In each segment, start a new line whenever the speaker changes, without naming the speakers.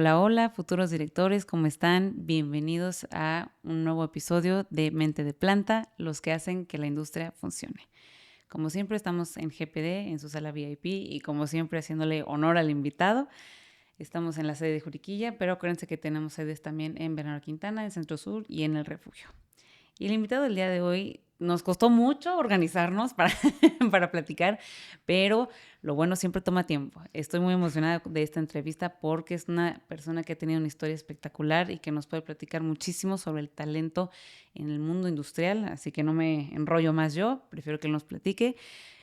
Hola, hola, futuros directores, ¿cómo están? Bienvenidos a un nuevo episodio de Mente de Planta, los que hacen que la industria funcione. Como siempre, estamos en GPD, en su sala VIP, y como siempre, haciéndole honor al invitado. Estamos en la sede de Juriquilla, pero acuérdense que tenemos sedes también en Bernardo Quintana, en Centro Sur y en El Refugio. Y el invitado del día de hoy nos costó mucho organizarnos para platicar, pero lo bueno siempre toma tiempo. Estoy muy emocionada de esta entrevista porque es una persona que ha tenido una historia espectacular y que nos puede platicar muchísimo sobre el talento en el mundo industrial, así que no me enrollo más yo, prefiero que él nos platique.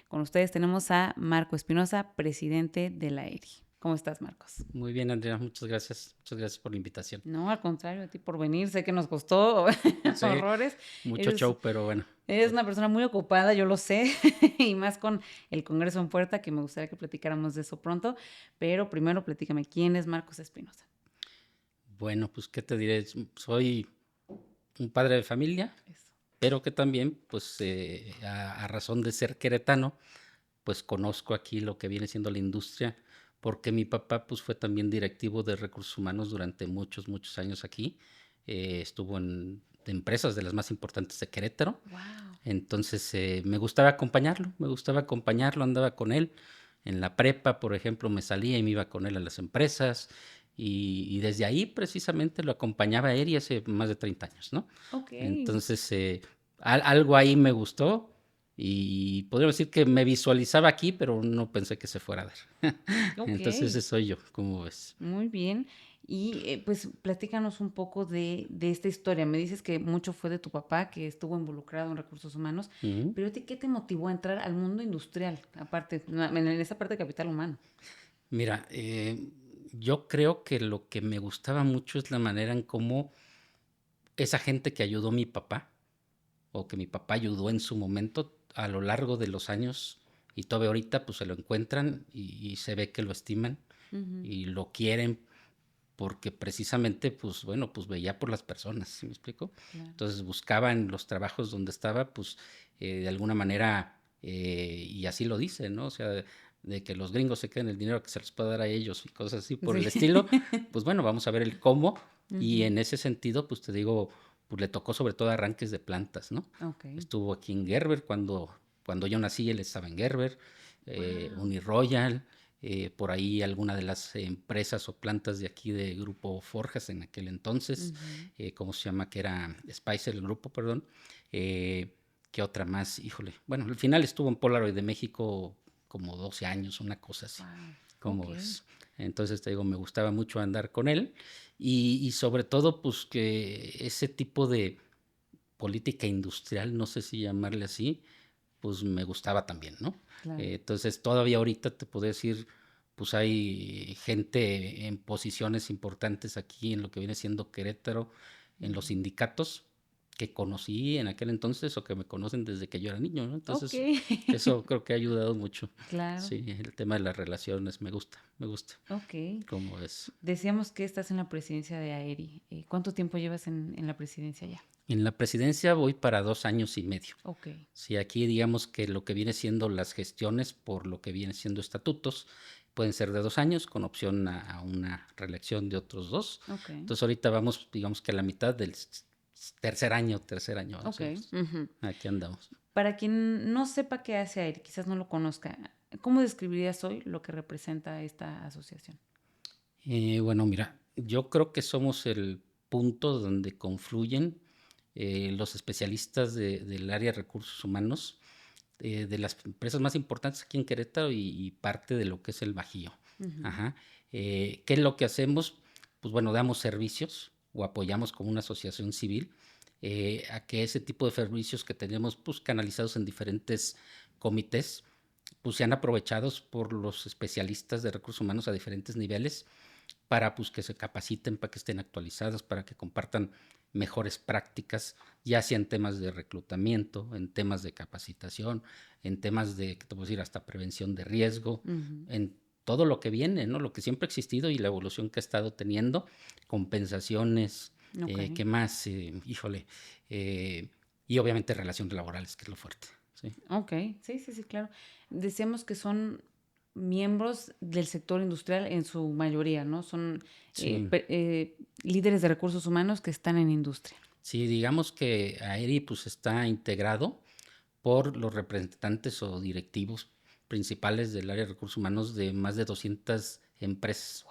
Con ustedes tenemos a Marco Espinosa, presidente de la ERI. ¿Cómo estás, Marcos?
Muy bien, Andrea, muchas gracias. Muchas gracias por la invitación.
No, al contrario, a ti por venir. Sé que nos costó
Sí,
horrores.
mucho
Eres,
show, pero bueno.
eres una persona muy ocupada, yo lo sé, y más con el Congreso en puerta, que me gustaría que platicáramos de eso pronto. Pero primero platícame, ¿quién es Marcos Espinosa?
Bueno, pues, ¿qué te diré? Soy un padre de familia,
Eso.
pero que también, pues, a razón de ser queretano, pues conozco aquí lo que viene siendo la industria, porque mi papá, pues, fue también directivo de recursos humanos durante muchos, muchos años aquí. Estuvo en empresas de las más importantes de Querétaro.
Wow.
Entonces, me gustaba acompañarlo, andaba con él. En la prepa, por ejemplo, me salía y me iba con él a las empresas y desde ahí precisamente lo acompañaba a él y hace más de 30 años, ¿no?
Ok,
Entonces, algo ahí me gustó y podríamos decir que me visualizaba aquí, pero no pensé que se fuera a dar.
ok,
Entonces, ese soy yo, ¿cómo ves?
muy bien. Y pues platícanos un poco de esta historia. Me dices que mucho fue de tu papá, que estuvo involucrado en recursos humanos,
Ujú.
pero ¿qué te motivó a entrar al mundo industrial, aparte, en esa parte de capital humano?
Mira, yo creo que lo que me gustaba mucho es la manera en cómo esa gente que ayudó a mi papá, o que mi papá ayudó en su momento, a lo largo de los años, y todavía ahorita, pues se lo encuentran y se ve que lo estiman
Ujú,
y lo quieren porque precisamente, pues bueno, pues veía por las personas, ¿sí me explico?
claro.
Entonces buscaba en los trabajos donde estaba, pues de alguna manera, y así lo dice, ¿no? O sea, de que los gringos se queden el dinero que se les pueda dar a ellos y cosas así por el
Sí.
estilo, pues bueno, vamos a ver el cómo y
Ujú,
en ese sentido, pues te digo, pues le tocó sobre todo arranques de plantas, ¿no?
ok.
Estuvo aquí en Gerber cuando yo nací, él estaba en Gerber,
Wow.
Uniroyal, por ahí alguna de las empresas o plantas de aquí de Grupo Forjas en aquel entonces,
Ujú.
¿cómo se llama? Que era Spicer, el grupo, perdón. Eh, ¿Qué otra más? Híjole. Bueno, al final estuvo en Polaroid de México como 12 años, una cosa así.
Wow.
¿Cómo
Ok.
ves? Entonces te digo, me gustaba mucho andar con él y sobre todo pues que ese tipo de política industrial, no sé si llamarle así, pues me gustaba también, ¿no?
Claro.
Entonces todavía ahorita te puedo decir, pues hay gente en posiciones importantes aquí en lo que viene siendo Querétaro, en los
Ujú.
sindicatos que conocí en aquel entonces o que me conocen desde que yo era niño, ¿no?
Ok.
Entonces eso creo que ha ayudado mucho.
Claro.
Sí, el tema de las relaciones me gusta, me gusta.
Ok.
¿Cómo es?
Decíamos que estás en la presidencia de AERI. ¿Cuánto tiempo llevas en la presidencia ya?
En la presidencia voy para 2 años y medio.
Ok.
Sí, aquí digamos que lo que viene siendo las gestiones por lo que viene siendo estatutos pueden ser de 2 años con opción a una reelección de otros dos.
Ok.
Entonces ahorita vamos, digamos que a la mitad del tercer año
Ok.
vamos,
Ujú.
aquí andamos.
Para quien no sepa qué hace AERI, quizás no lo conozca, ¿cómo describirías hoy lo que representa esta asociación?
Bueno, mira, yo creo que somos el punto donde confluyen los especialistas del área de recursos humanos, de las empresas más importantes aquí en Querétaro y parte de lo que es el Bajío.
Ujú.
Ajá. ¿Qué es lo que hacemos? Pues bueno, damos servicios o apoyamos como una asociación civil a que ese tipo de servicios que tenemos pues canalizados en diferentes comités pues sean aprovechados por los especialistas de recursos humanos a diferentes niveles para pues que se capaciten, para que estén actualizadas, para que compartan mejores prácticas, ya sea en temas de reclutamiento, en temas de capacitación, en temas de, ¿qué te puedo decir?, hasta prevención de riesgo,
Ujú.
en todo lo que viene, ¿no? Lo que siempre ha existido y la evolución que ha estado teniendo, compensaciones,
Ok.
¿qué más? Híjole, eh, y obviamente relaciones laborales, que es lo fuerte, ¿sí?
Ok. Sí, sí, sí, claro. Decíamos que son miembros del sector industrial en su mayoría, ¿no? Son
Sí,
líderes de recursos humanos que están en industria.
sí, digamos que AERI pues está integrado por los representantes o directivos principales del área de recursos humanos de más de 200 empresas,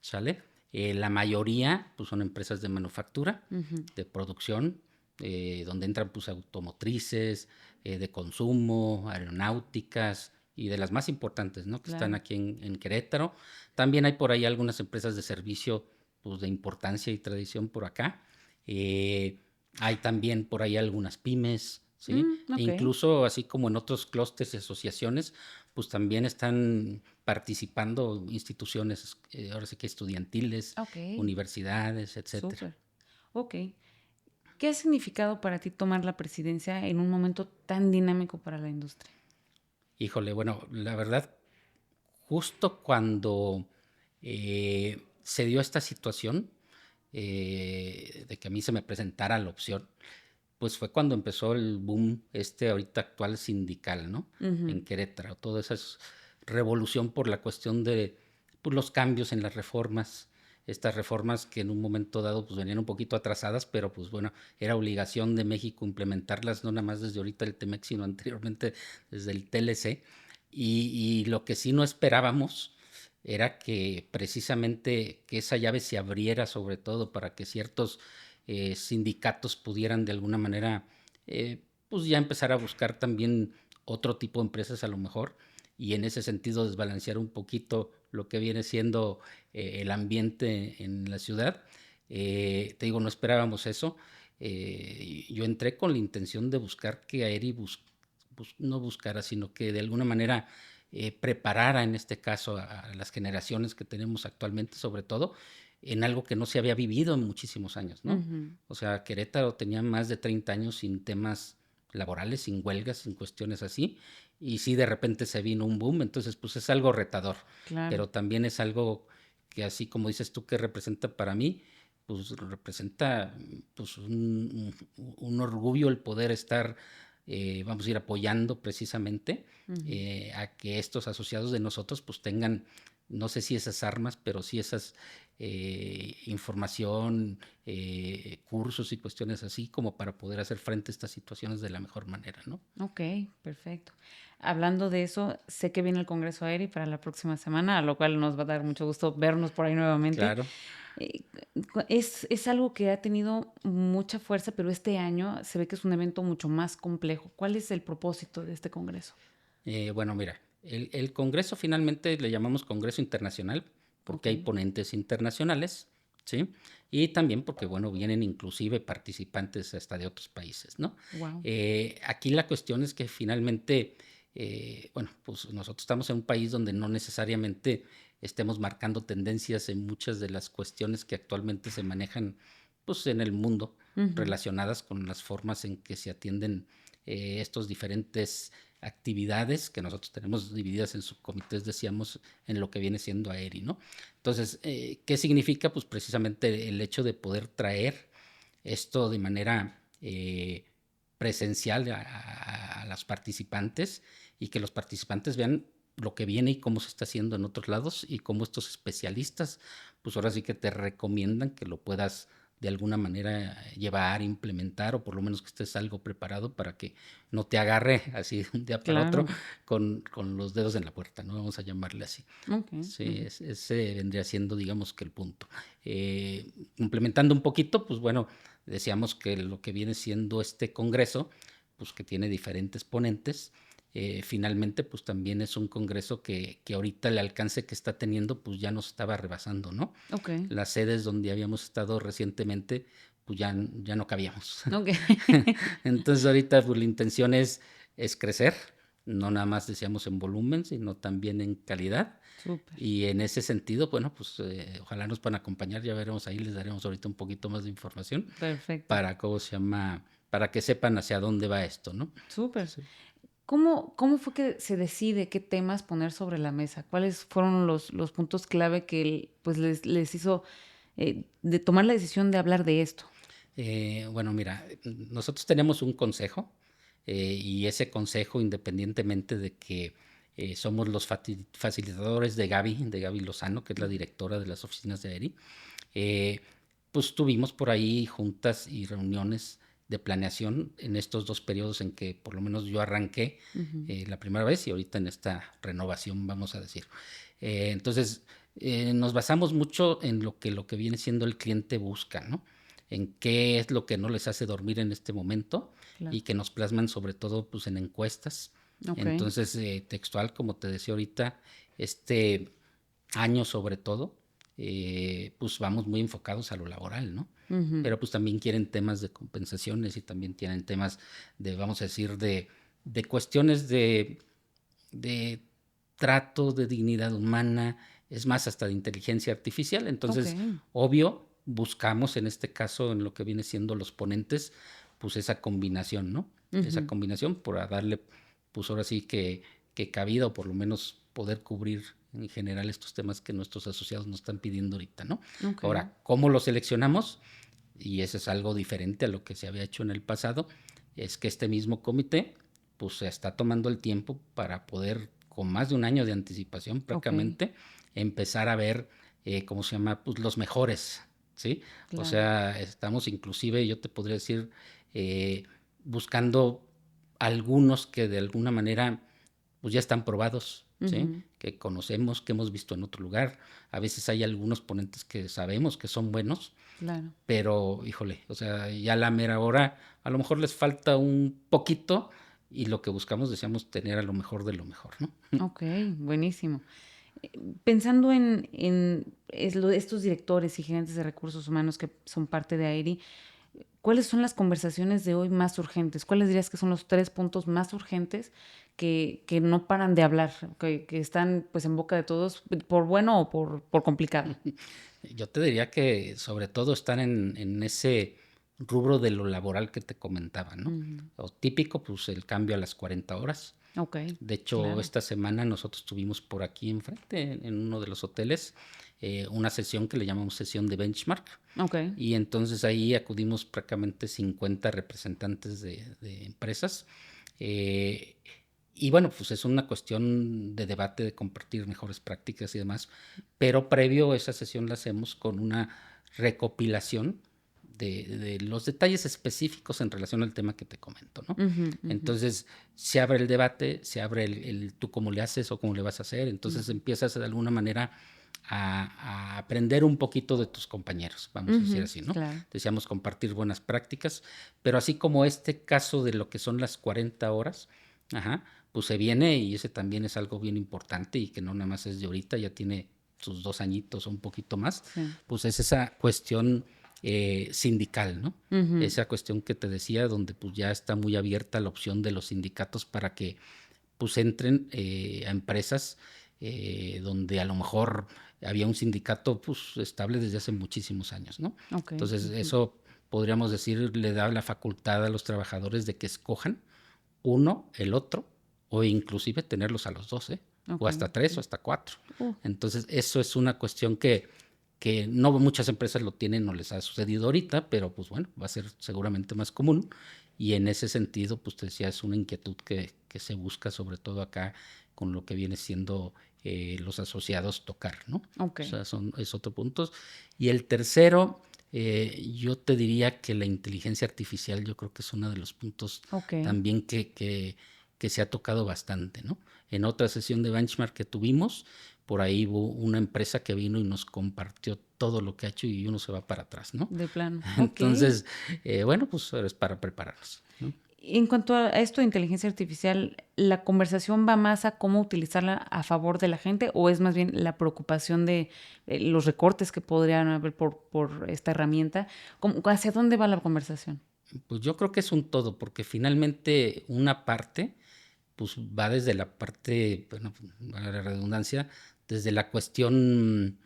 ¿sale? La mayoría pues son empresas de manufactura,
Ujú.
de producción, donde entran pues automotrices, de consumo, aeronáuticas y de las más importantes, ¿no? Que están
Claro.
aquí en Querétaro. También hay por ahí algunas empresas de servicio pues de importancia y tradición por acá. Eh, Hay también por ahí algunas pymes, ¿sí? E
Ok,
incluso así como en otros clústeres y asociaciones, pues también están participando instituciones, ahora sí que estudiantiles,
ok,
universidades, etcétera.
súper. Ok. ¿Qué ha significado para ti tomar la presidencia en un momento tan dinámico para la industria?
Híjole, bueno, la verdad, justo cuando se dio esta situación de que a mí se me presentara la opción, pues fue cuando empezó el boom ahorita actual sindical, ¿no?
Ujú.
En Querétaro, toda esa revolución por la cuestión de pues, los cambios en las reformas, estas reformas que en un momento dado pues venían un poquito atrasadas, pero pues bueno, era obligación de México implementarlas, no nada más desde ahorita el TEMEC, sino anteriormente desde el TLC. Y lo que sí no esperábamos era que precisamente que esa llave se abriera sobre todo para que ciertos sindicatos pudieran de alguna manera pues ya empezar a buscar también otro tipo de empresas a lo mejor y en ese sentido desbalancear un poquito lo que viene siendo el ambiente en la ciudad. Te digo, no esperábamos eso. Yo entré con la intención de buscar que Aeri no buscara, sino que de alguna manera preparara en este caso a las generaciones que tenemos actualmente, sobre todo, en algo que no se había vivido en muchísimos años, ¿no?
Ujú.
O sea, Querétaro tenía más de 30 años sin temas laborales, sin huelgas, sin cuestiones así, y sí de repente se vino un boom, entonces pues es algo retador,
Claro.
pero también es algo que así como dices tú que representa para mí, pues representa pues un orgullo el poder estar, vamos a ir apoyando precisamente
Ujú.
a que estos asociados de nosotros pues tengan, no sé si esas armas, pero sí esas información, cursos y cuestiones así como para poder hacer frente a estas situaciones de la mejor manera, ¿no?
Ok, perfecto. Hablando de eso, sé que viene el Congreso Aéreo para la próxima semana, a lo cual nos va a dar mucho gusto vernos por ahí nuevamente.
Claro.
Eh, es algo que ha tenido mucha fuerza, pero este año se ve que es un evento mucho más complejo. ¿Cuál es el propósito de este Congreso?
Bueno, mira, el Congreso finalmente le llamamos Congreso Internacional porque
Ok,
hay ponentes internacionales, ¿sí? Y también porque, bueno, vienen inclusive participantes hasta de otros países, ¿no?
wow.
Aquí la cuestión es que finalmente, bueno, pues nosotros estamos en un país donde no necesariamente estemos marcando tendencias en muchas de las cuestiones que actualmente se manejan, pues, en el mundo relacionadas con las formas en que se atienden estos diferentes actividades que nosotros tenemos divididas en subcomités, decíamos, en lo que viene siendo AERI, ¿no? Entonces, ¿qué significa? Pues precisamente el hecho de poder traer esto de manera presencial a las participantes y que los participantes vean lo que viene y cómo se está haciendo en otros lados y cómo estos especialistas, pues ahora sí que te recomiendan que lo puedas de alguna manera llevar, implementar o por lo menos que estés algo preparado para que no te agarre así de un día para otro
Claro.
con los dedos en la puerta, ¿no? Vamos a llamarle así.
Ok.
Sí,
Ujú.
ese vendría siendo, digamos, que el punto. Complementando un poquito, pues bueno, decíamos que lo que viene siendo este congreso, pues que tiene diferentes ponentes, finalmente pues también es un congreso que ahorita el alcance que está teniendo pues ya nos estaba rebasando, ¿no?
Ok.
Las sedes donde habíamos estado recientemente pues ya no cabíamos.
Ok.
Entonces ahorita pues la intención es crecer, no nada más decíamos en volumen, sino también en calidad.
Súper.
Y en ese sentido, bueno, pues ojalá nos puedan acompañar, ya veremos ahí, les daremos ahorita un poquito más de información
Perfecto.
para, ¿cómo se llama? Para que sepan hacia dónde va esto, ¿no?
Súper.
Sí.
¿Cómo fue que se decide qué temas poner sobre la mesa? ¿Cuáles fueron los puntos clave que pues les hizo de tomar la decisión de hablar de esto?
Bueno, mira, nosotros tenemos un consejo y ese consejo, independientemente de que somos los facilitadores de Gaby Lozano, que es la directora de las oficinas de AERI. Pues tuvimos por ahí juntas y reuniones de planeación en estos 2 periodos en que por lo menos yo arranqué la primera vez y ahorita en esta renovación, vamos a decir. Entonces, nos basamos mucho en lo que viene siendo el cliente busca, ¿no? En qué es lo que no les hace dormir en este momento y que nos plasman sobre todo pues en encuestas. Entonces, textual, como te decía ahorita, este año sobre todo, pues vamos muy enfocados a lo laboral, ¿no? Pero pues también quieren temas de compensaciones y también tienen temas de, vamos a decir, de cuestiones de trato, de dignidad humana, es más, hasta de inteligencia artificial. Entonces, obvio, buscamos en este caso, en lo que viene siendo los ponentes, pues esa combinación, ¿no? Esa combinación para darle, pues ahora sí que cabida o por lo menos poder cubrir en general estos temas que nuestros asociados nos están pidiendo ahorita, ¿no? Ahora, ¿cómo lo seleccionamos? Y eso es algo diferente a lo que se había hecho en el pasado, es que este mismo comité pues se está tomando el tiempo para poder, con más de un año de anticipación prácticamente, empezar a ver, ¿cómo se llama? Pues los mejores, ¿sí? Claro. O sea, estamos inclusive, yo te podría decir, buscando algunos que de alguna manera pues ya están probados, ¿sí? Que conocemos, que hemos visto en otro lugar. A veces hay algunos ponentes que sabemos que son buenos, claro, pero híjole, o sea, ya a la mera hora a lo mejor les falta un poquito y lo que buscamos, deseamos tener a lo mejor de lo mejor, ¿no?
Ok, buenísimo. Pensando en estos directores y gerentes de recursos humanos que son parte de AERI, ¿cuáles son las conversaciones de hoy más urgentes? ¿Cuáles dirías que son los 3 puntos más urgentes que no paran de hablar, que están pues en boca de todos, por bueno o por complicado?
Yo te diría que sobre todo están en ese rubro de lo laboral que te comentaba, ¿no? Lo típico, pues el cambio a las 40 horas. De hecho, claro, esta semana nosotros tuvimos por aquí enfrente, en uno de los hoteles, una sesión que le llamamos sesión de benchmark. Y entonces ahí acudimos prácticamente 50 representantes de empresas. Y bueno, pues es una cuestión de debate, de compartir mejores prácticas y demás, pero previo a esa sesión la hacemos con una recopilación de los detalles específicos en relación al tema que te comento, ¿no? Entonces, se abre el debate, se abre el tú cómo le haces o cómo le vas a hacer, entonces empiezas de alguna manera a aprender un poquito de tus compañeros, vamos a decir así, ¿no? Claro. Decíamos compartir buenas prácticas, pero así como este caso de lo que son las 40 horas, pues se viene y ese también es algo bien importante y que no nada más es de ahorita, ya tiene sus 2 añitos o un poquito más, pues es esa cuestión sindical, ¿no? Esa cuestión que te decía, donde pues ya está muy abierta la opción de los sindicatos para que pues entren a empresas donde a lo mejor había un sindicato pues estable desde hace muchísimos años, ¿no? Entonces eso podríamos decir le da la facultad a los trabajadores de que escojan uno, el otro, o inclusive tenerlos a los 2, o hasta 3 o hasta 4. Entonces eso es una cuestión que no muchas empresas lo tienen, no les ha sucedido ahorita, pero pues bueno, va a ser seguramente más común y en ese sentido, pues te decía, es una inquietud que se busca sobre todo acá con lo que viene siendo los asociados tocar, ¿no? O sea, es otro punto. Y el tercero, yo te diría que la inteligencia artificial yo creo que es uno de los puntos también que se ha tocado bastante, ¿no? En otra sesión de benchmark que tuvimos, por ahí hubo una empresa que vino y nos compartió todo lo que ha hecho y uno se va para atrás, ¿no?
De plano.
Entonces, bueno, pues es para prepararnos, ¿no?
En cuanto a esto de inteligencia artificial, ¿la conversación va más a cómo utilizarla a favor de la gente o es más bien la preocupación de los recortes que podrían haber por esta herramienta? ¿Hacia dónde va la conversación?
Pues yo creo que es un todo, porque finalmente una parte, pues va desde la parte, bueno, a la redundancia, desde la cuestión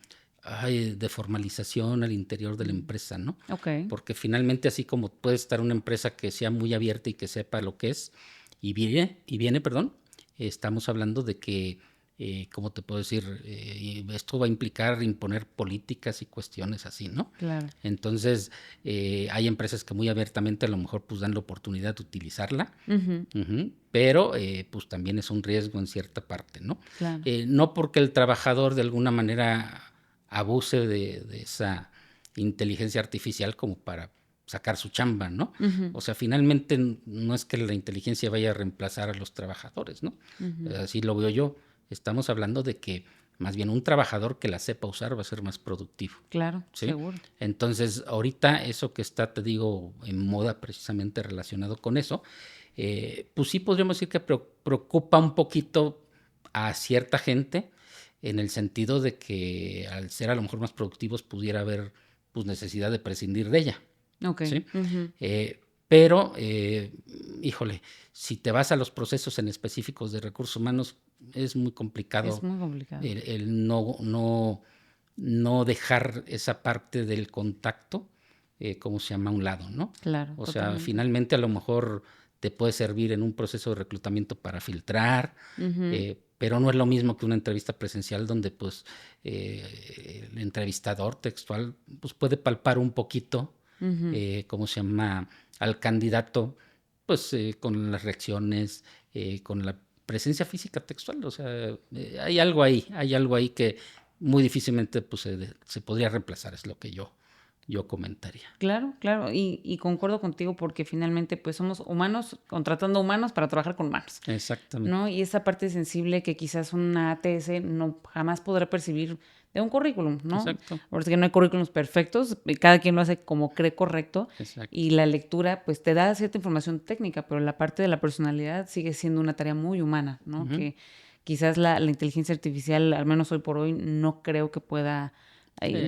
de formalización al interior de la empresa, ¿no? Porque finalmente así como puede estar una empresa que sea muy abierta y que sepa lo que es, y viene, estamos hablando de que ¿cómo te puedo decir? Y esto va a implicar imponer políticas y cuestiones así, ¿no?
Claro.
Entonces, hay empresas que muy abiertamente a lo mejor pues dan la oportunidad de utilizarla, pero pues también es un riesgo en cierta parte, ¿no?
Claro.
No porque el trabajador de alguna manera abuse de esa inteligencia artificial como para sacar su chamba, ¿no? O sea, finalmente no es que la inteligencia vaya a reemplazar a los trabajadores, ¿no? Así lo veo yo. Estamos hablando de que más bien un trabajador que la sepa usar va a ser más productivo.
Claro,
¿Sí?
seguro.
Entonces, ahorita eso que está, te digo, en moda precisamente relacionado con eso, pues sí podríamos decir que preocupa un poquito a cierta gente en el sentido de que al ser a lo mejor más productivos pudiera haber pues necesidad de prescindir de ella.
Ok.
¿Sí? Pero, híjole, si te vas a los procesos en específicos de recursos humanos, es muy complicado,
Es muy complicado.
el no dejar esa parte del contacto, ¿cómo se llama? A un lado, ¿no?
Claro,
O sea,
totalmente.
finalmente a lo mejor te puede servir en un proceso de reclutamiento para filtrar, pero no es lo mismo que una entrevista presencial donde pues el entrevistador textual pues puede palpar un poquito, ¿cómo se llama? Al candidato, pues con las reacciones, con la presencia física textual. O sea, hay algo ahí que muy difícilmente pues, se podría reemplazar, es lo que yo comentaría.
Claro, claro, y concuerdo contigo porque finalmente pues somos humanos contratando humanos para trabajar con humanos,
Exactamente.
¿no? Y esa parte sensible que quizás una ATS no jamás podrá percibir de un currículum, ¿no?
Exacto.
Porque no hay currículums perfectos, cada quien lo hace como cree correcto.
Exacto.
Y la lectura pues te da cierta información técnica, pero la parte de la personalidad sigue siendo una tarea muy humana, ¿no? Que quizás la inteligencia artificial, al menos hoy por hoy, no creo que pueda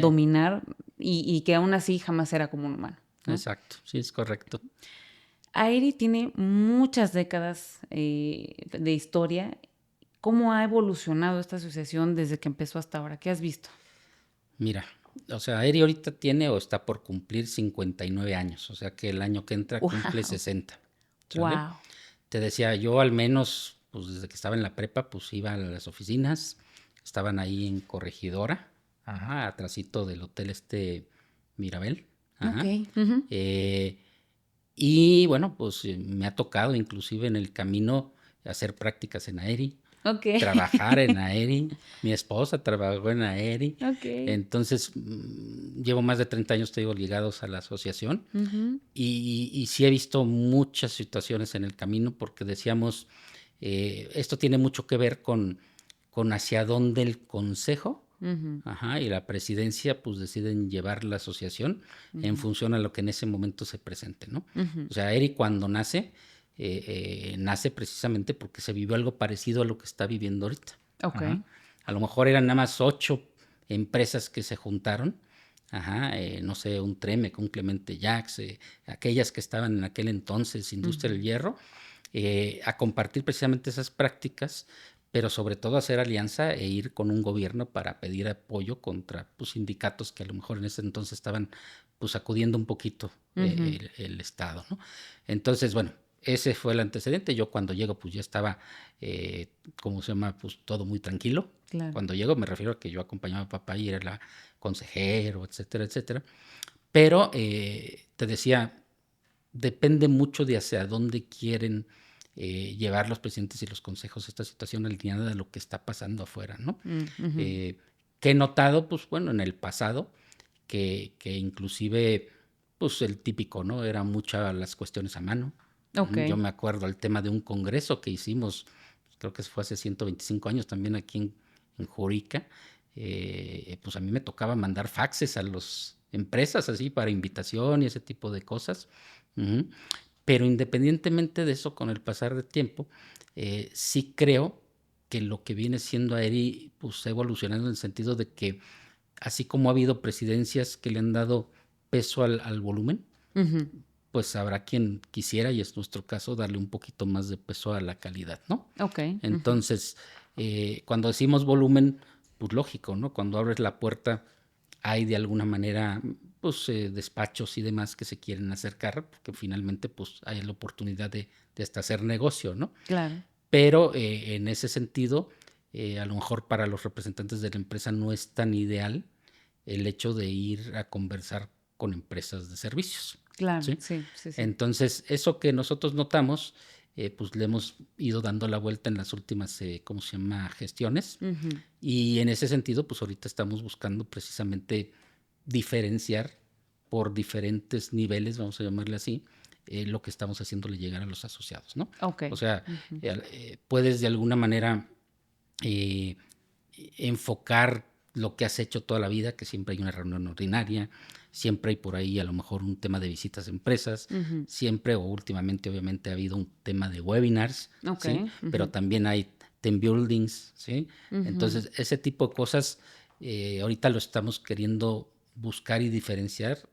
dominar y que aún así jamás será como un humano, ¿no?
Exacto, sí, es correcto.
Aeri tiene muchas décadas de historia. ¿Cómo ha evolucionado esta asociación desde que empezó hasta ahora? ¿Qué has visto?
Mira, o sea, Eri ahorita tiene o está por cumplir 59 años, o sea que el año que entra cumple 60. ¿Sale?
Wow.
Te decía, yo al menos, pues desde que estaba en la prepa, pues iba a las oficinas, estaban ahí en Corregidora, atrasito del hotel Mirabel.
Ok.
Y bueno, pues me ha tocado inclusive en el camino hacer prácticas en Aeri,
Ok.
trabajar en Aeri. Mi esposa trabajó en Aeri.
Ok.
Entonces, llevo más de 30 años, te digo, ligados a la asociación. Y sí he visto muchas situaciones en el camino porque decíamos, esto tiene mucho que ver con hacia dónde el consejo y la presidencia pues deciden llevar la asociación en función a lo que en ese momento se presente, ¿no? O sea, Eri cuando nace, nace precisamente porque se vivió algo parecido a lo que está viviendo ahorita.
Ok.
A lo mejor eran nada más 8 empresas que se juntaron, no sé, un Tremec, un Clemente Jax, aquellas que estaban en aquel entonces, Industria del Hierro, a compartir precisamente esas prácticas, pero sobre todo hacer alianza e ir con un gobierno para pedir apoyo contra pues, sindicatos que a lo mejor en ese entonces estaban pues sacudiendo un poquito el Estado, ¿no? Entonces, bueno, ese fue el antecedente. Yo cuando llego pues ya estaba, ¿cómo se llama? Pues todo muy tranquilo.
Claro.
Cuando llego me refiero a que yo acompañaba a papá y era la consejero, etcétera, etcétera. Pero te decía, depende mucho de hacia dónde quieren llevar los presidentes y los consejos esta situación alineada de lo que está pasando afuera, ¿no? Que he notado, pues bueno, en el pasado, que inclusive, pues el típico, ¿no? Eran muchas las cuestiones a mano.
Ok.
Yo me acuerdo el tema de un congreso que hicimos, creo que fue hace 125 años también aquí en Jurica, pues a mí me tocaba mandar faxes a las empresas así para invitación y ese tipo de cosas. Pero independientemente de eso, con el pasar del tiempo, sí creo que lo que viene siendo Aeri pues, ha evolucionado en el sentido de que, así como ha habido presidencias que le han dado peso al volumen, pues habrá quien quisiera, y es nuestro caso, darle un poquito más de peso a la calidad, ¿no?
Ok.
Entonces, cuando decimos volumen, pues lógico, ¿no? Cuando abres la puerta hay de alguna manera pues despachos y demás que se quieren acercar porque finalmente pues hay la oportunidad de hasta hacer negocio, ¿no?
Claro.
Pero en ese sentido a lo mejor para los representantes de la empresa no es tan ideal el hecho de ir a conversar con empresas de servicios.
Claro,
¿Sí?
sí.
Entonces, eso que nosotros notamos, pues le hemos ido dando la vuelta en las últimas, ¿cómo se llama?, gestiones.
Ujú.
Y en ese sentido, pues ahorita estamos buscando precisamente diferenciar por diferentes niveles, vamos a llamarle así, lo que estamos haciéndole llegar a los asociados, ¿no?
Ok.
O sea,
Ujú.
puedes de alguna manera eh, enfocar lo que has hecho toda la vida, que siempre hay una reunión ordinaria, siempre hay por ahí a lo mejor un tema de visitas a empresas,
Ujú.
siempre o últimamente obviamente ha habido un tema de webinars,
Ok.
¿sí? Pero
Ujú.
también hay team buildings, ¿sí?
Ujú.
Entonces, ese tipo de cosas ahorita lo estamos queriendo buscar y diferenciar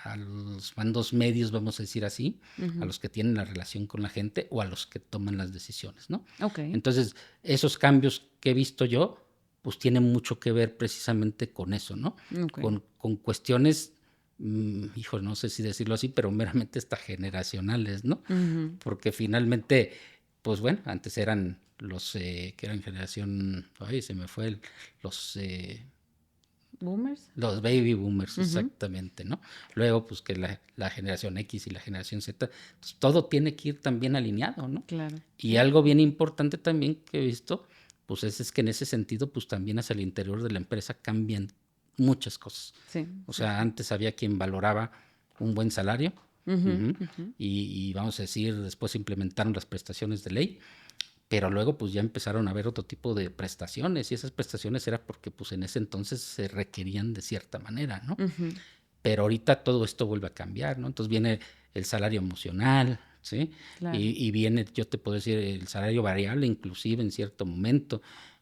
a los mandos medios, vamos a decir así, a
Ujú.
los que tienen la relación con la gente o a los que toman las decisiones, ¿no?
Ok.
Entonces, esos cambios que he visto yo, pues tienen mucho que ver precisamente con eso, ¿no?
Ok.
Con cuestiones, hijo, no sé si decirlo así, pero meramente hasta generacionales, ¿no?
Ujú.
Porque finalmente, pues bueno, antes eran los que eran generación, ay, se me fue
¿Boomers?
los baby boomers,
Ujú.
exactamente, ¿no? Luego, pues que la generación X y la generación Z, pues, todo tiene que ir también alineado, ¿no?
Claro.
Y
Sí.
algo bien importante también que he visto, pues es que en ese sentido, pues también hacia el interior de la empresa cambian muchas cosas.
Sí.
O
Sí.
sea,
Sí.
antes había quien valoraba un buen salario,
Ujú.
ujú,
Ujú.
y vamos a decir, después se implementaron las prestaciones de ley, pero luego pues ya empezaron a haber otro tipo de prestaciones y esas prestaciones era porque pues en ese entonces se requerían de cierta manera, ¿no?
Ujú.
Pero ahorita todo esto vuelve a cambiar, ¿no? Entonces viene el salario emocional, ¿sí?
Claro.
Y viene, yo te puedo decir, el salario variable inclusive en cierto momento.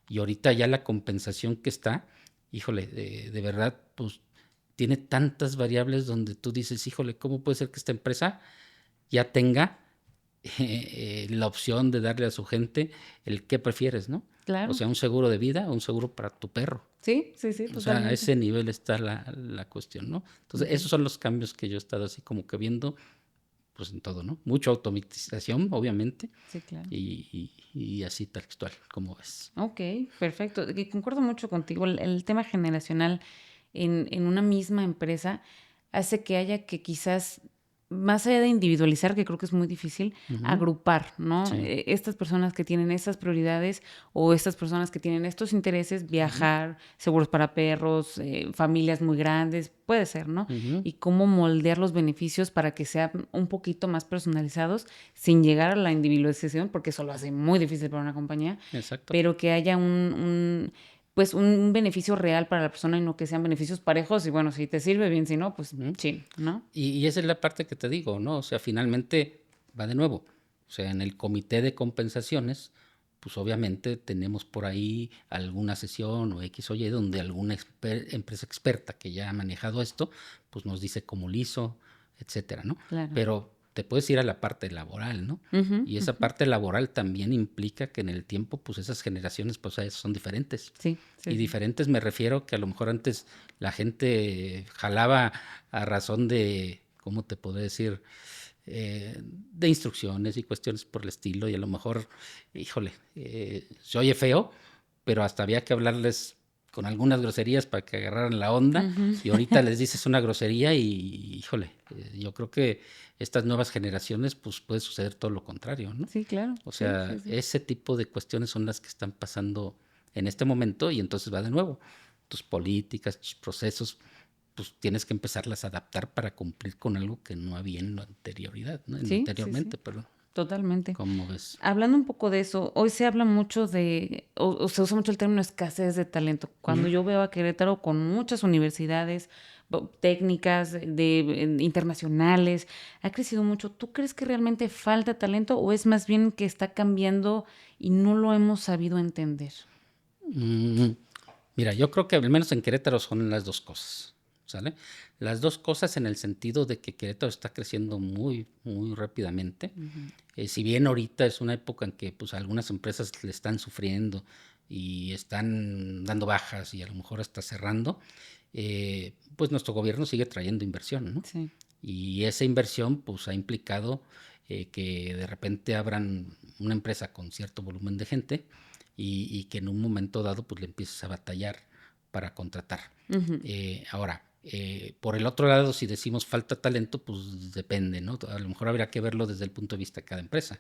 Y ahorita ya la compensación que está, híjole, de verdad, pues tiene tantas variables donde tú dices, híjole, ¿cómo puede ser que esta empresa ya tenga la opción de darle a su gente el qué prefieres, ¿no? O
Claro.
sea, un seguro de vida o un seguro para tu perro.
Sí, sí, sí,
O sea, a
totalmente.
ese nivel está la cuestión, ¿no? Entonces,
Ujú.
esos son los cambios que yo he estado así como que viendo, pues en todo, ¿no? Mucha automatización, obviamente,
Sí, claro.
y así textual, como ves.
Ok, perfecto. Y concuerdo mucho contigo. El tema generacional en una misma empresa hace que haya que quizás, más allá de individualizar, que creo que es muy difícil,
Ujú,
agrupar, ¿no?
sí.
Estas personas que tienen estas prioridades o estas personas que tienen estos intereses,
Ujú,
viajar, seguros para perros, familias muy grandes, puede ser, ¿no?
ujú,
Y cómo moldear los beneficios para que sean un poquito más personalizados sin llegar a la individualización, porque eso lo hace muy difícil para una compañía,
exacto.
pero que haya pues un beneficio real para la persona y no que sean beneficios parejos y bueno, si te sirve bien, si no, pues
Ujú.
chin, ¿no?
Y esa es la parte que te digo, ¿no? O sea, finalmente va de nuevo. O sea, en el comité de compensaciones, pues obviamente tenemos por ahí alguna sesión o X o Y donde alguna empresa experta que ya ha manejado esto, pues nos dice cómo lo hizo, etcétera, ¿no?
Claro.
Pero te puedes ir a la parte laboral, ¿no?
Ujú,
Y esa
ujú.
parte laboral también implica que en el tiempo, pues esas generaciones, pues son diferentes.
Sí, sí,
Y
sí.
diferentes me refiero que a lo mejor antes la gente jalaba a razón de, ¿cómo te puedo decir? De instrucciones y cuestiones por el estilo, y a lo mejor, híjole, se oye feo, pero hasta había que hablarles con algunas groserías para que agarraran la onda,
Ujú.
y ahorita les dices una grosería y, híjole, yo creo que estas nuevas generaciones, pues puede suceder todo lo contrario, ¿no?
Sí, claro.
O
Sí, sí,
sea,
sí.
ese tipo de cuestiones son las que están pasando en este momento y entonces va de nuevo. Tus políticas, tus procesos, pues tienes que empezarlas a adaptar para cumplir con algo que no había en la anterioridad, ¿no?
Sí, sí, sí.
Anteriormente, perdón.
Totalmente.
¿Cómo ves?
Hablando un poco de eso, hoy se habla mucho o se usa mucho el término escasez de talento. Cuando
Ujú.
yo veo a Querétaro con muchas universidades técnicas internacionales, ha crecido mucho. ¿Tú crees que realmente falta talento o es más bien que está cambiando y no lo hemos sabido entender?
Mm, Mira, yo creo que al menos en Querétaro son las dos cosas, ¿sale? Las dos cosas en el sentido de que Querétaro está creciendo muy, muy rápidamente.
Ujú.
Si bien ahorita es una época en que pues algunas empresas le están sufriendo y están dando bajas y a lo mejor hasta cerrando, pues nuestro gobierno sigue trayendo inversión, ¿no?
Sí.
Y esa inversión pues ha implicado que de repente abran una empresa con cierto volumen de gente y que en un momento dado pues le empieces a batallar para contratar. Ahora, por el otro lado, si decimos falta talento, pues depende, ¿no? A lo mejor habría que verlo desde el punto de vista de cada empresa.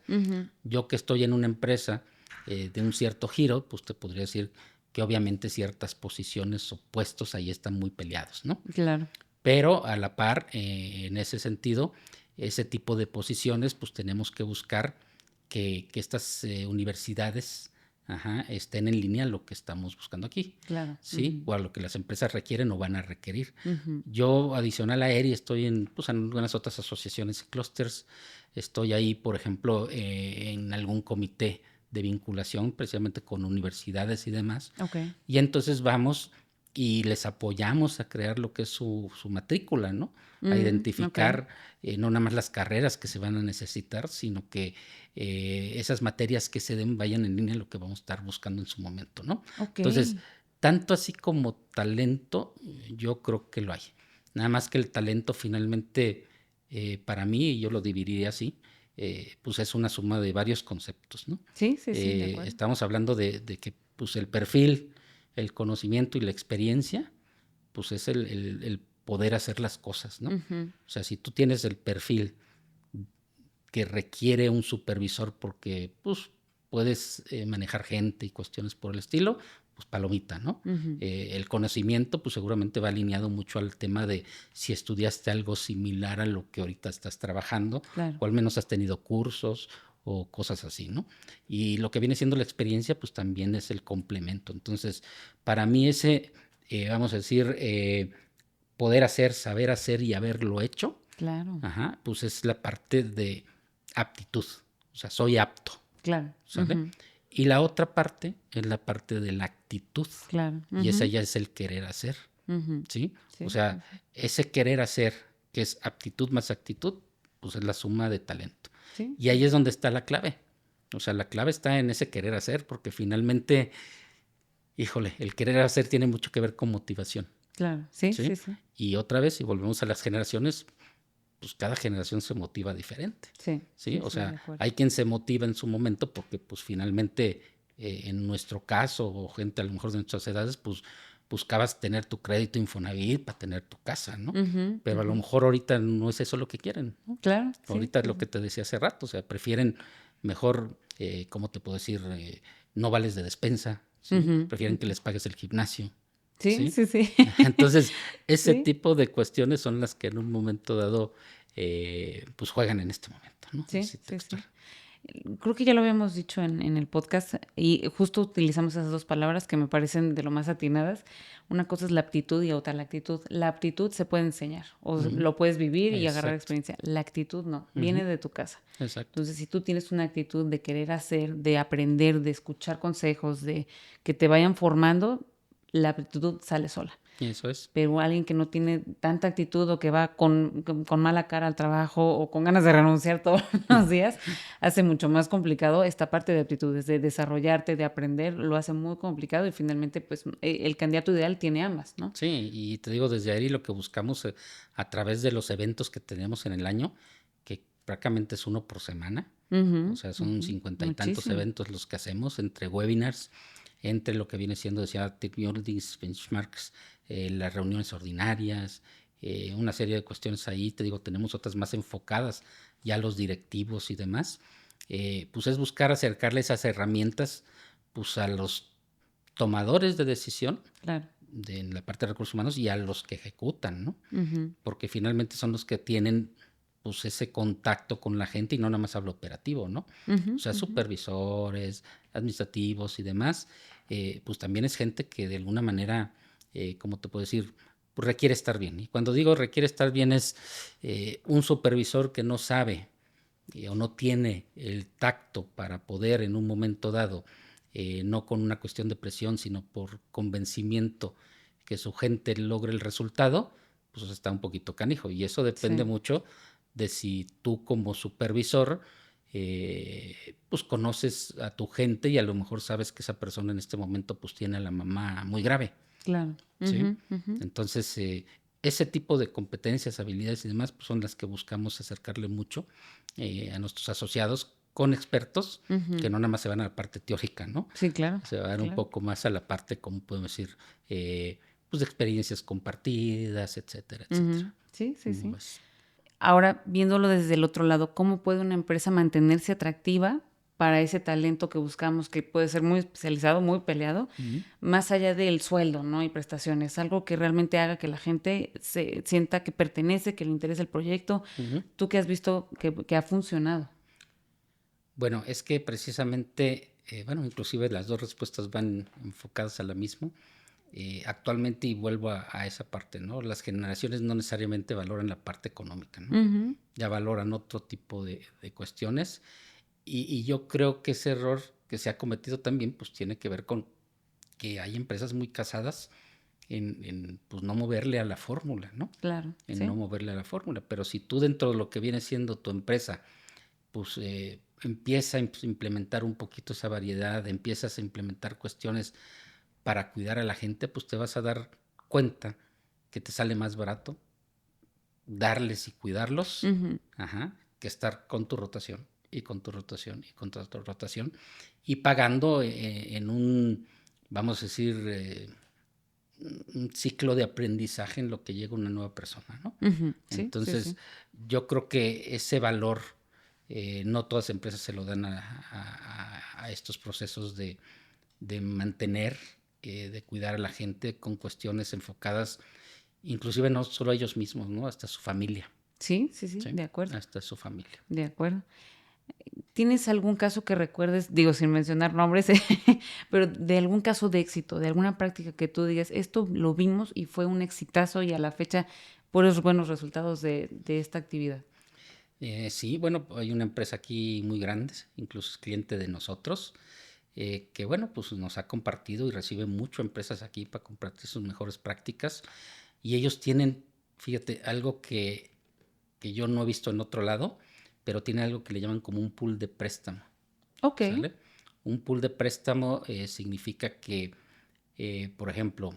Yo que estoy en una empresa de un cierto giro, pues te podría decir que obviamente ciertas posiciones o puestos ahí están muy peleados, ¿no?
Claro.
Pero a la par, en ese sentido, ese tipo de posiciones, pues tenemos que buscar que estas universidades estén en línea a lo que estamos buscando aquí,
Claro.
¿sí? O a lo que las empresas requieren o van a requerir. Yo, adicional a ERI, estoy en algunas otras asociaciones y clústeres. Estoy ahí, por ejemplo, en algún comité de vinculación, precisamente con universidades y demás.
Okay.
Y entonces vamos y les apoyamos a crear lo que es su matrícula, ¿no? A identificar no nada más las carreras que se van a necesitar, sino que esas materias que se den vayan en línea a lo que vamos a estar buscando en su momento, ¿no?
Okay.
Entonces, tanto así como talento, yo creo que lo hay. Nada más que el talento finalmente, para mí, y yo lo dividiría así, pues es una suma de varios conceptos, ¿no?
Sí, de acuerdo.
Estamos hablando de que pues el perfil, el conocimiento y la experiencia, pues es el poder hacer las cosas, ¿no? O sea, si tú tienes el perfil que requiere un supervisor porque pues puedes manejar gente y cuestiones por el estilo, pues palomita, ¿no? El conocimiento pues seguramente va alineado mucho al tema de si estudiaste algo similar a lo que ahorita estás trabajando,
Claro.
o al menos has tenido cursos o cosas así, ¿no? Y lo que viene siendo la experiencia pues también es el complemento. Entonces, para mí ese, vamos a decir, poder hacer, saber hacer y haberlo hecho,
Claro.
pues es la parte de aptitud, o sea, soy apto.
Claro.
¿Sale? Y la otra parte es la parte de la actitud.
Claro.
Y esa ya es el querer hacer, ¿sí? O sea, ese querer hacer, que es aptitud más actitud, pues es la suma de talento.
Sí.
Y ahí es donde está la clave. O sea, la clave está en ese querer hacer, porque finalmente, híjole, el querer hacer tiene mucho que ver con motivación.
Claro, sí.
Y otra vez, si volvemos a las generaciones, pues cada generación se motiva diferente. Sí, o sea, hay quien se motiva en su momento porque pues finalmente en nuestro caso o gente a lo mejor de nuestras edades pues buscabas tener tu crédito Infonavit para tener tu casa, ¿no? Pero a lo mejor ahorita no es eso lo que quieren, ¿no?
Claro.
Ahorita es lo que te decía hace rato, o sea, prefieren mejor, ¿cómo te puedo decir? No vales de despensa, ¿sí? Prefieren que les pagues el gimnasio.
Sí.
Entonces, ese tipo de cuestiones son las que en un momento dado pues juegan en este momento, ¿no?
Sí. Creo que ya lo habíamos dicho en el podcast y justo utilizamos esas dos palabras que me parecen de lo más atinadas. Una cosa es la aptitud y otra la actitud. La aptitud se puede enseñar o lo puedes vivir y agarrar experiencia. La actitud no, viene de tu casa.
Exacto.
Entonces, si tú tienes una actitud de querer hacer, de aprender, de escuchar consejos, de que te vayan formando, la aptitud sale sola.
Eso es.
Pero alguien que no tiene tanta actitud o que va con mala cara al trabajo o con ganas de renunciar todos los días, hace mucho más complicado esta parte de aptitudes, de desarrollarte, de aprender, lo hace muy complicado y finalmente pues el candidato ideal tiene ambas, ¿no?
Sí, y te digo, desde ahí lo que buscamos a través de los eventos que tenemos en el año, que prácticamente es uno por semana, o sea, son 50 y tantos eventos los que hacemos entre webinars, entre lo que viene siendo, decía, technologies, benchmarks, las reuniones ordinarias, una serie de cuestiones ahí, te digo, tenemos otras más enfocadas ya a los directivos y demás, pues es buscar acercarle esas herramientas pues a los tomadores de decisión,
claro,
en la parte de recursos humanos y a los que ejecutan, ¿no? Porque finalmente son los que tienen pues ese contacto con la gente y no nada más hablo operativo, ¿no? O sea, supervisores, administrativos y demás, pues también es gente que de alguna manera, ¿cómo te puedo decir? Pues requiere estar bien. Y cuando digo requiere estar bien es un supervisor que no sabe o no tiene el tacto para poder en un momento dado, no con una cuestión de presión, sino por convencimiento que su gente logre el resultado, pues está un poquito canijo. Y eso depende mucho de si tú como supervisor pues conoces a tu gente y a lo mejor sabes que esa persona en este momento pues tiene a la mamá muy grave.
Claro.
¿Sí? Entonces, ese tipo de competencias, habilidades y demás pues son las que buscamos acercarle mucho a nuestros asociados con expertos
Ujú.
que no nada más se van a la parte teórica, ¿no?
Sí, claro,
Se van un
claro.
poco más a la parte, como podemos decir, pues de experiencias compartidas, etcétera,
Ujú.
etcétera.
Sí, sí,
¿Cómo
sí.
ves?
Ahora, viéndolo desde el otro lado, ¿cómo puede una empresa mantenerse atractiva para ese talento que buscamos, que puede ser muy especializado, muy peleado,
Ujú,
más allá del sueldo, ¿no? Y prestaciones, algo que realmente haga que la gente se sienta que pertenece, que le interesa el proyecto.
ujú.
¿Tú qué has visto que ha funcionado?
Bueno, es que precisamente, bueno, inclusive las dos respuestas van enfocadas a la misma. Actualmente, y vuelvo a esa parte, ¿no? Las generaciones no necesariamente valoran la parte económica, ¿no?
Ujú.
Ya valoran otro tipo de cuestiones. Y yo creo que ese error que se ha cometido también, pues tiene que ver con que hay empresas muy casadas pues no moverle a la fórmula, ¿no?
Claro,
En no
sí.
moverle a la fórmula. Pero si tú dentro de lo que viene siendo tu empresa, pues empieza a implementar un poquito esa variedad, empiezas a implementar cuestiones para cuidar a la gente, pues te vas a dar cuenta que te sale más barato darles y cuidarlos,
Ujú.
ajá, que estar con tu rotación y con tu rotación y con tu rotación y pagando en un, vamos a decir, un ciclo de aprendizaje en lo que llega una nueva persona, ¿no?
Ujú. Sí, sí,
Entonces,
sí.
yo creo que ese valor no todas las empresas se lo dan a estos procesos de mantener, de cuidar a la gente con cuestiones enfocadas, inclusive no solo a ellos mismos, ¿no? Hasta su familia,
Sí, sí, sí,
¿sí?
de acuerdo,
Hasta su familia.
de acuerdo. ¿Tienes algún caso que recuerdes, digo, sin mencionar nombres, pero de algún caso de éxito, de alguna práctica que tú digas, esto lo vimos y fue un exitazo y a la fecha por los buenos resultados de esta actividad?
Sí, bueno, hay una empresa aquí muy grande, incluso es cliente de nosotros, que bueno, pues nos ha compartido y recibe mucho empresas aquí para compartir sus mejores prácticas. Y ellos tienen, fíjate, algo que yo no he visto en otro lado, pero tiene algo que le llaman como un pool de préstamo,
Ok.
¿sale? Un pool de préstamo significa que, por ejemplo,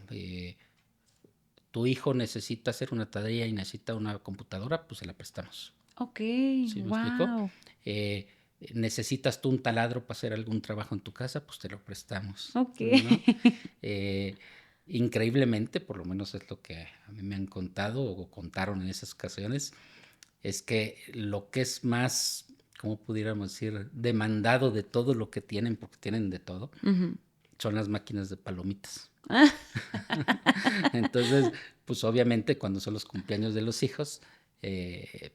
tu hijo necesita hacer una tarea y necesita una computadora, pues se la prestamos.
Ok,
¿Sí me explico?
wow.
Eh, necesitas tú un taladro para hacer algún trabajo en tu casa, pues te lo prestamos,
Ok.
¿no? Eh, increíblemente, por lo menos es lo que a mí me han contado o contaron en esas ocasiones, es que lo que es más, ¿cómo pudiéramos decir?, demandado de todo lo que tienen, porque tienen de todo,
Ujú.
son las máquinas de palomitas.
Ah,
Entonces, pues obviamente cuando son los cumpleaños de los hijos,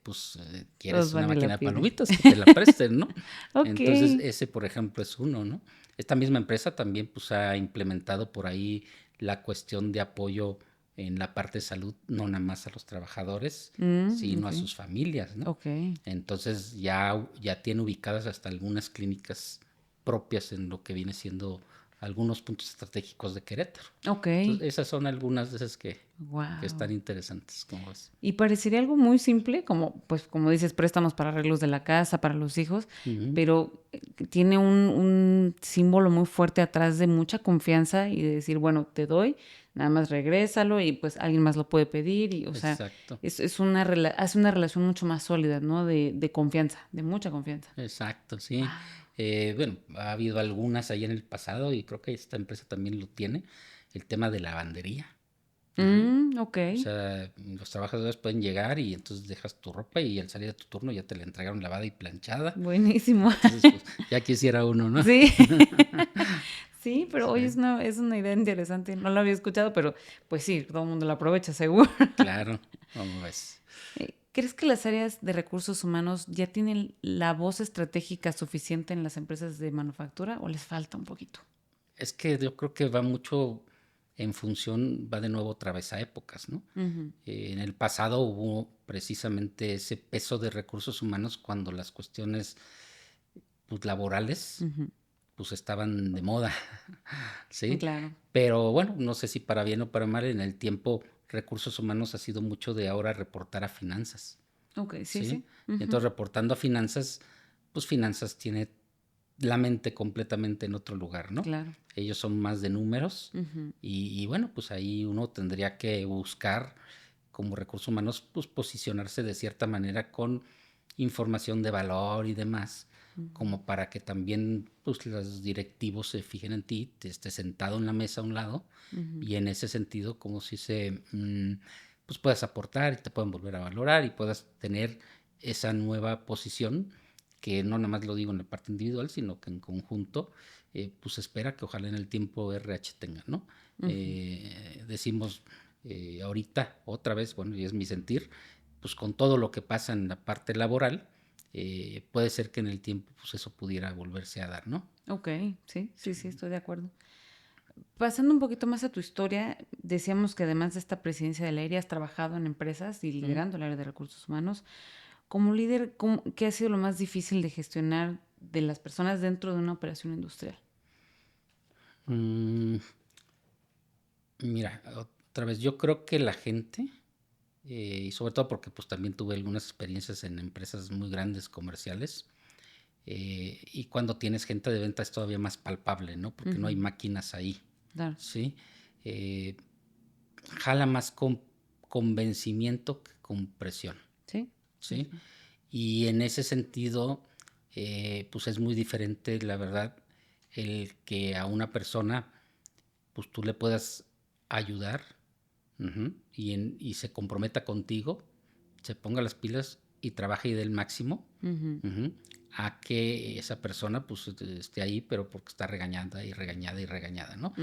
todos
quieres una
van y la
máquina de
piden.
palomitas que te la presten, ¿no?
Ok.
Entonces, ese, por ejemplo, es uno, ¿no? Esta misma empresa también pues ha implementado por ahí la cuestión de apoyo en la parte de salud, no nada más a los trabajadores, sino
Ok.
a sus familias, ¿no?
Ok.
Entonces ya tiene ubicadas hasta algunas clínicas propias en lo que viene siendo algunos puntos estratégicos de Querétaro.
Ok.
Entonces, esas son algunas de esas que están
Wow.
interesantes, como ves.
Y parecería algo muy simple, como, pues, como dices, préstamos para arreglos de la casa, para los hijos,
Ujú.
pero tiene un símbolo muy fuerte atrás de mucha confianza y de decir, bueno, te doy, nada más regrésalo y pues alguien más lo puede pedir y, o sea,
Exacto,
es hace una relación mucho más sólida, ¿no? De confianza, de mucha confianza.
exacto, sí.
Wow.
Bueno, ha habido algunas ahí en el pasado y creo que esta empresa también lo tiene, el tema de lavandería. Ajá.
Ok,
O sea, los trabajadores pueden llegar y entonces dejas tu ropa y al salir de tu turno ya te la entregaron lavada y planchada.
buenísimo.
Entonces, pues ya quisiera uno, ¿no?
Sí. Sí, pero hoy
Sí,
es una idea interesante. No la había escuchado, pero pues sí, todo el mundo la aprovecha, seguro.
claro, ¿cómo ves?
¿Crees que las áreas de recursos humanos ya tienen la voz estratégica suficiente en las empresas de manufactura o les falta un poquito?
Es que yo creo que va mucho en función, va de nuevo otra vez a épocas, ¿no?
Ujú.
En el pasado hubo precisamente ese peso de recursos humanos cuando las cuestiones pues, laborales
Ujú.
pues estaban de moda, ¿sí?
Claro.
Pero bueno, no sé si para bien o para mal, en el tiempo recursos humanos ha sido mucho de ahora reportar a finanzas,
Ok, sí,
¿sí?
sí.
Y
Ujú.
entonces reportando a finanzas, pues finanzas tiene la mente completamente en otro lugar, ¿no?
Claro.
Ellos son más de números
Ujú.
y bueno, pues ahí uno tendría que buscar como recursos humanos, pues posicionarse de cierta manera con información de valor y demás, como para que también pues, los directivos se fijen en ti, te estés sentado en la mesa a un lado, y en ese sentido como si pues puedas aportar y te puedan volver a valorar y puedas tener esa nueva posición, que no nada más lo digo en la parte individual, sino que en conjunto, pues espera que ojalá en el tiempo RH tenga, ¿no? Decimos ahorita, otra vez, bueno, y es mi sentir, pues con todo lo que pasa en la parte laboral, puede ser que en el tiempo pues eso pudiera volverse a dar, ¿no?
Ok, sí, estoy de acuerdo. Pasando un poquito más a tu historia, decíamos que además de esta presidencia del aire has trabajado en empresas y liderando el área de recursos humanos. Como líder, ¿qué ha sido lo más difícil de gestionar de las personas dentro de una operación industrial?
Mm, Mira, otra vez, yo creo que la gente, y sobre todo porque pues también tuve algunas experiencias en empresas muy grandes comerciales, y cuando tienes gente de venta es todavía más palpable, ¿no? Porque no hay máquinas ahí,
Claro.
¿sí? Eh, Jala más con convencimiento que con presión,
Sí,
¿sí? Y en ese sentido, pues es muy diferente, la verdad, el que a una persona, pues tú le puedas ayudar, y se comprometa contigo, se ponga las pilas y trabaje y dé el máximo, a que esa persona pues esté ahí, pero porque está regañada y regañada y regañada, ¿no?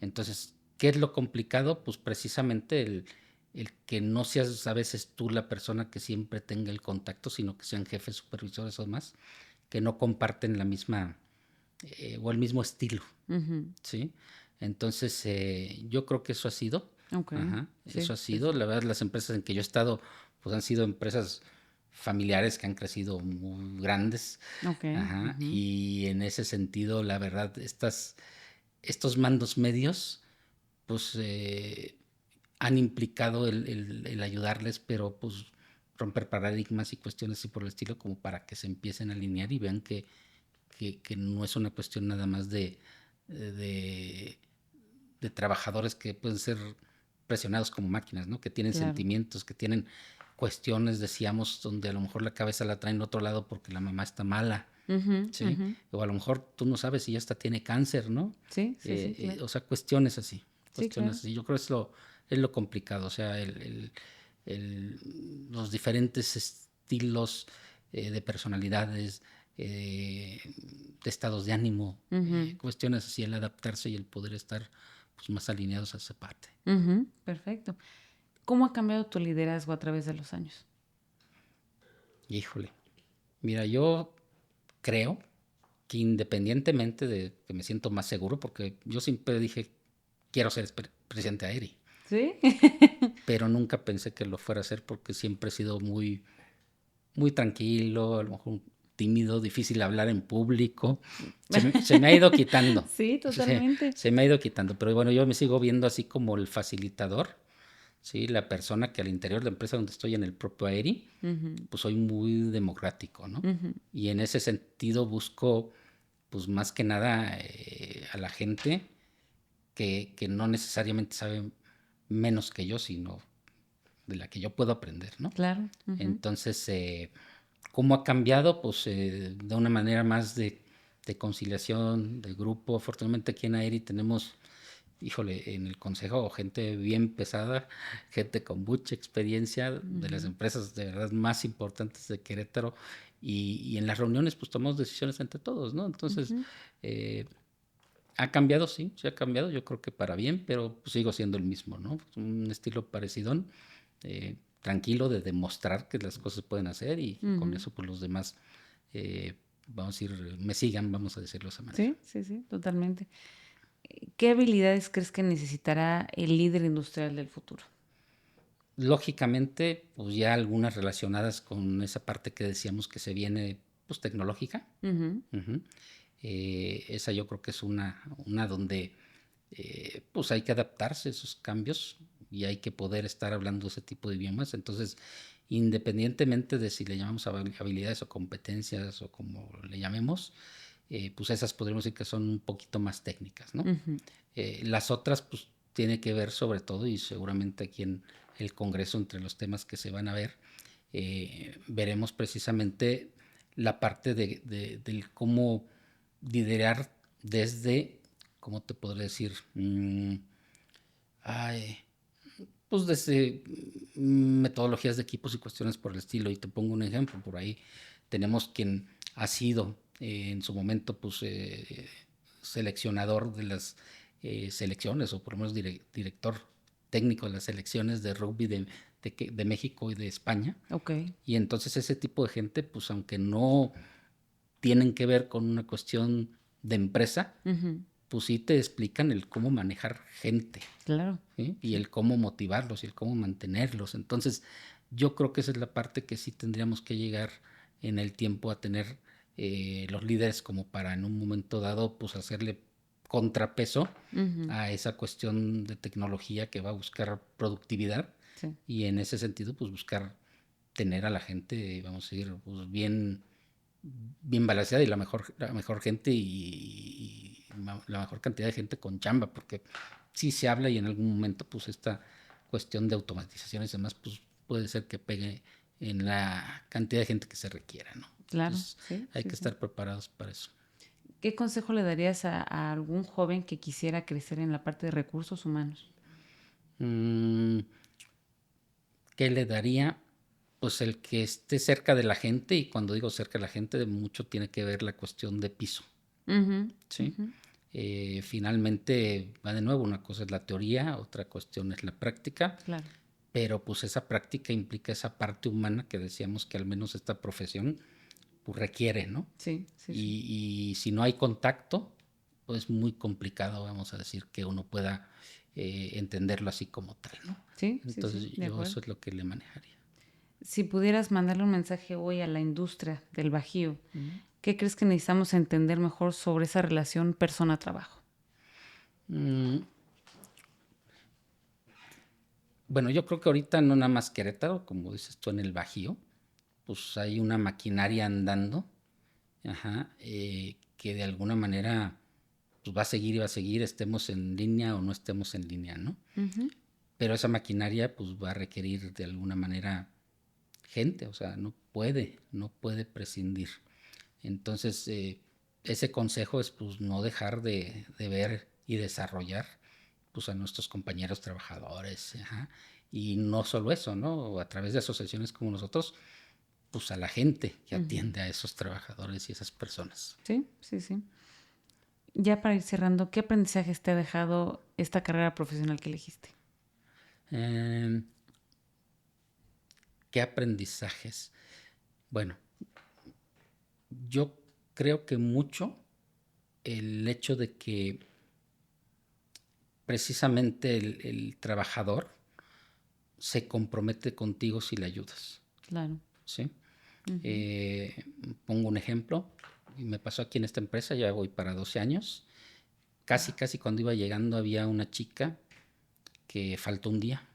Entonces, ¿qué es lo complicado? Pues precisamente el que no seas a veces tú la persona que siempre tenga el contacto, sino que sean jefes, supervisores o más, que no comparten la misma o el mismo estilo, ¿sí? Entonces, yo creo que eso ha sido,
Ok,
eso
sí,
ha sido, la verdad, las empresas en que yo he estado, pues han sido empresas familiares que han crecido muy grandes,
ok,
y en ese sentido, la verdad, estos mandos medios, pues han implicado el ayudarles, pero pues romper paradigmas y cuestiones así por el estilo, como para que se empiecen a alinear y vean que no es una cuestión nada más de, de trabajadores que pueden ser presionados como máquinas, ¿no? Que tienen
claro.
sentimientos, que tienen cuestiones, decíamos, donde a lo mejor la cabeza la traen a otro lado porque la mamá está mala, ¿sí? O a lo mejor tú no sabes si ya hasta tiene cáncer, ¿no?
Sí, claro.
O sea, cuestiones así,
Sí, claro.
Yo creo que es lo complicado, o sea, los diferentes estilos de personalidades, de estados de ánimo, cuestiones así, el adaptarse y el poder estar pues, más alineados a esa parte.
Perfecto. ¿Cómo ha cambiado tu liderazgo a través de los años?
Híjole, mira, yo creo que independientemente de que me siento más seguro, porque yo siempre dije, quiero ser presidente aéreo,
¿Sí?
pero nunca pensé que lo fuera a hacer porque siempre he sido muy, muy tranquilo, a lo mejor tímido, difícil hablar en público. Se me ha ido quitando.
Sí, totalmente.
Se me ha ido quitando, pero bueno, yo me sigo viendo así como el facilitador, ¿sí? La persona que al interior de la empresa donde estoy, en el propio Aeri, pues soy muy democrático, ¿no? Y en ese sentido busco, pues más que nada, a la gente que no necesariamente sabe menos que yo, sino de la que yo puedo aprender, ¿no?
Claro.
Entonces, ¿cómo ha cambiado? Pues de una manera más de conciliación, de grupo. Afortunadamente aquí en Aeri tenemos, híjole, en el consejo gente bien pesada, gente con mucha experiencia de las empresas de verdad más importantes de Querétaro, y en las reuniones pues tomamos decisiones entre todos, ¿no? Entonces, ha cambiado, sí ha cambiado, yo creo que para bien, pero pues, sigo siendo el mismo, ¿no? Un estilo parecidón, tranquilo, de demostrar que las cosas se pueden hacer y con eso pues los demás, vamos a decir, me sigan, vamos a decirlo de esa manera.
Sí, totalmente. ¿Qué habilidades crees que necesitará el líder industrial del futuro?
Lógicamente, pues ya algunas relacionadas con esa parte que decíamos que se viene, pues tecnológica. Ujú. Esa yo creo que es una donde pues hay que adaptarse a esos cambios y hay que poder estar hablando ese tipo de idiomas. Entonces, independientemente de si le llamamos habilidades o competencias o como le llamemos, pues esas podríamos decir que son un poquito más técnicas, ¿no? Las otras, pues tiene que ver sobre todo, y seguramente aquí en el Congreso, entre los temas que se van a ver, veremos precisamente la parte del cómo liderar desde, ¿cómo te podría decir? Pues desde metodologías de equipos y cuestiones por el estilo. Y te pongo un ejemplo, por ahí tenemos quien ha sido en su momento pues seleccionador de las selecciones, o por lo menos director técnico de las selecciones de rugby de México y de España.
Okay.
Y entonces ese tipo de gente, pues aunque no tienen que ver con una cuestión de empresa, pues sí te explican el cómo manejar gente.
Claro.
¿Sí? Y el cómo motivarlos y el cómo mantenerlos. Entonces, yo creo que esa es la parte que sí tendríamos que llegar en el tiempo a tener los líderes como para en un momento dado, pues hacerle contrapeso a esa cuestión de tecnología que va a buscar productividad.
Sí.
Y en ese sentido, pues buscar tener a la gente, vamos a decir, pues bien balanceada y la mejor gente y la mejor cantidad de gente con chamba, porque sí se habla y en algún momento pues esta cuestión de automatizaciones y demás pues puede ser que pegue en la cantidad de gente que se requiera, ¿no?
Claro.
Entonces hay que estar preparados para eso.
¿Qué consejo le darías a algún joven que quisiera crecer en la parte de recursos humanos?
¿Qué le daría? Pues el que esté cerca de la gente, y cuando digo cerca de la gente, de mucho tiene que ver la cuestión de piso. ¿Sí? Finalmente, va de nuevo, una cosa es la teoría, otra cuestión es la práctica.
Claro.
Pero pues esa práctica implica esa parte humana que decíamos que al menos esta profesión pues requiere, ¿no?
Sí, sí, sí.
Y si no hay contacto, pues muy complicado, vamos a decir, que uno pueda entenderlo así como tal, ¿no?
Sí,
Entonces
sí, de
yo
acuerdo.
eso es lo que le manejaría.
Si pudieras mandarle un mensaje hoy a la industria del Bajío, ¿qué crees que necesitamos entender mejor sobre esa relación persona-trabajo?
Bueno, yo creo que ahorita no nada más Querétaro, como dices tú, en el Bajío, pues hay una maquinaria andando, que de alguna manera pues va a seguir y va a seguir, estemos en línea o no estemos en línea, ¿no? Pero esa maquinaria pues va a requerir de alguna manera gente, o sea, no puede prescindir. Entonces, ese consejo es pues no dejar de ver y desarrollar pues a nuestros compañeros trabajadores, y no solo eso, ¿no? A través de asociaciones como nosotros, pues a la gente que atiende a esos trabajadores y esas personas.
Sí, sí, sí. Ya para ir cerrando, ¿qué aprendizajes te ha dejado esta carrera profesional que elegiste?
Eh, ¿Qué aprendizajes? Bueno, yo creo que mucho el hecho de que precisamente el trabajador se compromete contigo si le ayudas.
Claro.
¿Sí? Pongo un ejemplo, y me pasó aquí en esta empresa, ya voy para 12 años. Casi cuando iba llegando había una chica que faltó un día.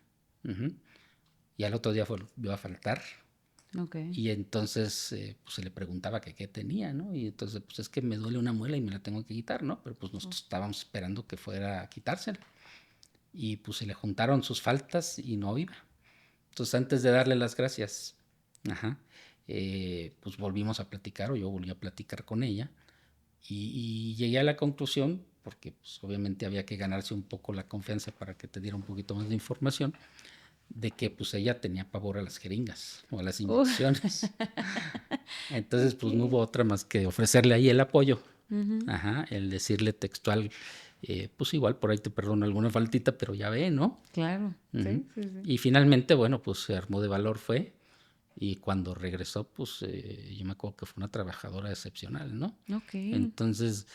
Y al otro día volvió a faltar.
Okay.
Y entonces pues se le preguntaba que qué tenía, ¿no? Y entonces pues es que me duele una muela y me la tengo que quitar, ¿no? Pero pues nosotros estábamos esperando que fuera a quitársela. Y pues se le juntaron sus faltas y no iba. Entonces antes de darle las gracias, pues volvimos a platicar, o yo volví a platicar con ella, y llegué a la conclusión, porque pues, obviamente había que ganarse un poco la confianza para que te diera un poquito más de información, de que pues ella tenía pavor a las jeringas o a las inyecciones. Entonces pues no hubo otra más que ofrecerle ahí el apoyo, el decirle textual, pues igual por ahí te perdono alguna faltita, pero ya ve, ¿no?
Claro, sí.
Y finalmente, bueno, pues se armó de valor, fue, y cuando regresó, pues yo me acuerdo que fue una trabajadora excepcional, ¿no?
Okay.
Entonces,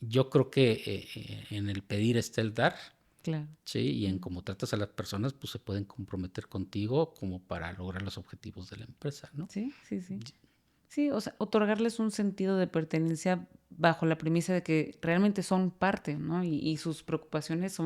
yo creo que en el pedir está el dar,
Claro.
¿sí? Y en cómo tratas a las personas, pues se pueden comprometer contigo como para lograr los objetivos de la empresa, ¿no?
Sí. Sí, o sea, otorgarles un sentido de pertenencia bajo la premisa de que realmente son parte, ¿no? Y sus preocupaciones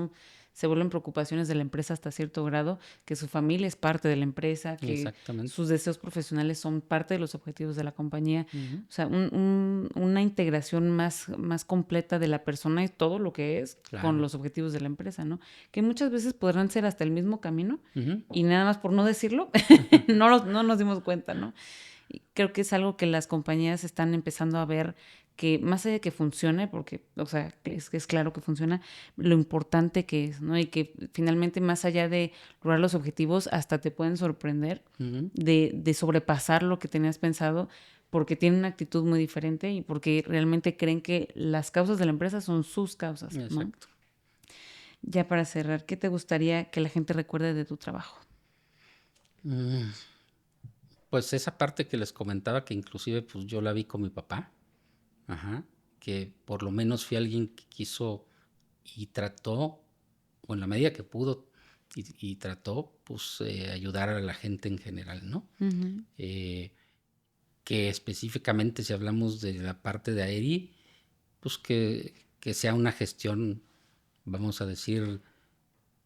se vuelven preocupaciones de la empresa hasta cierto grado, que su familia es parte de la empresa, que
Exactamente.
sus deseos profesionales son parte de los objetivos de la compañía. O sea, una integración más completa de la persona y todo lo que es con los objetivos de la empresa, ¿no? Que muchas veces podrán ser hasta el mismo camino y nada más por no decirlo, no nos dimos cuenta, ¿no? Y creo que es algo que las compañías están empezando a ver, que más allá de que funcione, porque, o sea, es claro que funciona, lo importante que es, ¿no? Y que finalmente, más allá de lograr los objetivos, hasta te pueden sorprender de sobrepasar lo que tenías pensado, porque tienen una actitud muy diferente y porque realmente creen que las causas de la empresa son sus causas, ¿no?
Exacto.
Ya para cerrar, ¿qué te gustaría que la gente recuerde de tu trabajo?
Pues esa parte que les comentaba, que inclusive pues yo la vi con mi papá, que por lo menos fui alguien que quiso y trató, o en la medida que pudo, y trató, pues ayudar a la gente en general, ¿no?
Uh-huh.
Que específicamente si hablamos de la parte de Aeri, pues que sea una gestión, vamos a decir,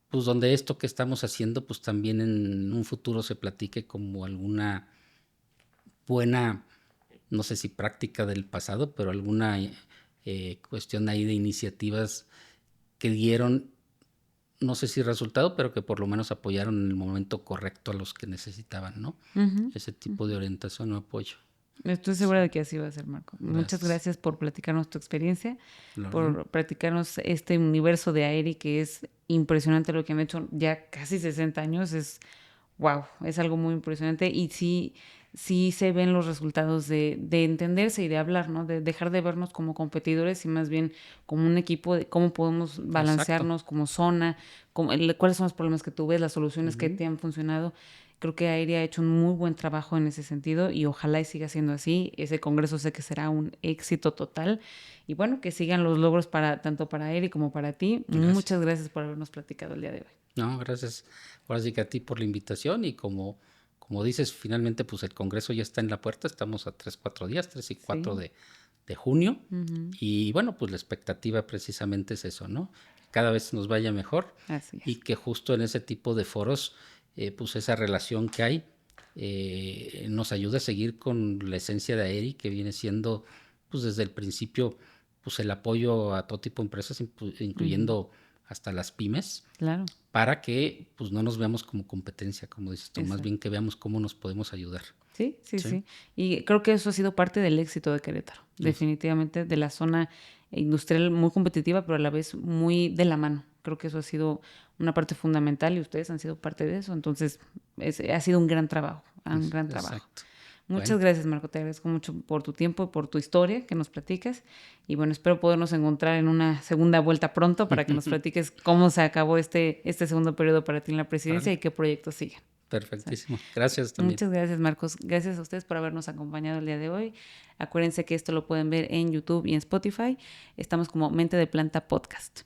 pues donde esto que estamos haciendo, pues también en un futuro se platique como alguna buena, no sé si práctica del pasado, pero alguna cuestión ahí de iniciativas que dieron, no sé si resultado, pero que por lo menos apoyaron en el momento correcto a los que necesitaban, ¿no?
Uh-huh.
Ese tipo de orientación o apoyo.
Estoy segura de que así va a ser, Marco. Muchas
Gracias.
gracias por platicarnos tu experiencia,
Lorena.
por platicarnos este universo de Aeri, que es impresionante lo que han hecho ya casi 60 años. Es, wow, es algo muy impresionante y sí se ven los resultados de entenderse y de hablar, ¿no? De dejar de vernos como competidores y más bien como un equipo, de cómo podemos
Exacto.
balancearnos como zona, cuáles son los problemas que tú ves, las soluciones que te han funcionado. Creo que Aeri ha hecho un muy buen trabajo en ese sentido y ojalá y siga siendo así. Ese congreso sé que será un éxito total. Y bueno, que sigan los logros tanto para Aeri como para ti.
Gracias.
Muchas gracias por habernos platicado el día de hoy.
No, gracias. Ahora sí que a ti por la invitación y como dices, finalmente pues el congreso ya está en la puerta. Estamos a 3 y 4 días, 3 y 4
Sí.
de junio.
Uh-huh.
Y bueno, pues la expectativa precisamente es eso, ¿no? Que cada vez nos vaya mejor
Así
y
es.
que justo en ese tipo de foros, pues esa relación que hay nos ayude a seguir con la esencia de Aeri, que viene siendo, pues desde el principio, pues el apoyo a todo tipo de empresas, incluyendo hasta las pymes,
Claro.
para que pues no nos veamos como competencia, como dices tú, más
Exacto.
bien que veamos cómo nos podemos ayudar.
Sí, sí,
¿Sí?
sí. Y creo que eso ha sido parte del éxito de Querétaro. Definitivamente de la zona industrial muy competitiva, pero a la vez muy de la mano. Creo que eso ha sido una parte fundamental y ustedes han sido parte de eso. Entonces, ha sido un gran trabajo, un gran trabajo.
Exacto.
Muchas
Bueno,
gracias, Marco. Te agradezco mucho por tu tiempo y por tu historia que nos platicas. Y bueno, espero podernos encontrar en una segunda vuelta pronto para que nos platiques cómo se acabó este segundo periodo para ti en la presidencia
vale,
y qué proyectos siguen.
perfectísimo. Gracias también.
Muchas gracias, Marcos. Gracias a ustedes por habernos acompañado el día de hoy. Acuérdense que esto lo pueden ver en YouTube y en Spotify. Estamos como Mente de Planta Podcast.